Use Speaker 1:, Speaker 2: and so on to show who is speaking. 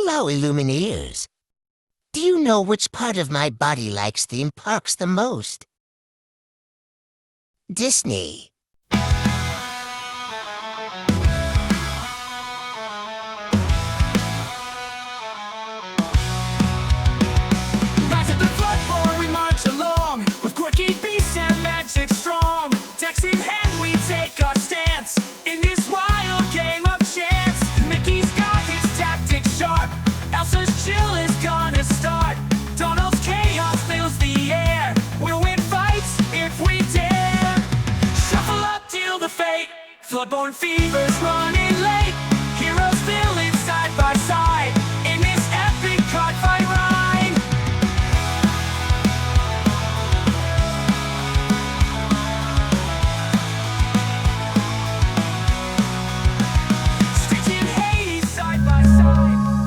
Speaker 1: Hello, Illumineers. Do you know which part of my body likes theme parks the most? Disney.
Speaker 2: Rise at the floodborn, we march along with quirky beasts and magic strong. Decks in hand, we take our stance in this wild game of chance. Mickey's got his tactics sharp. Elsa's chill is gonna start. Donald's chaos fills the air. We'll win fights if we dare. Shuffle up, deal the fate. Floodborn fever's running.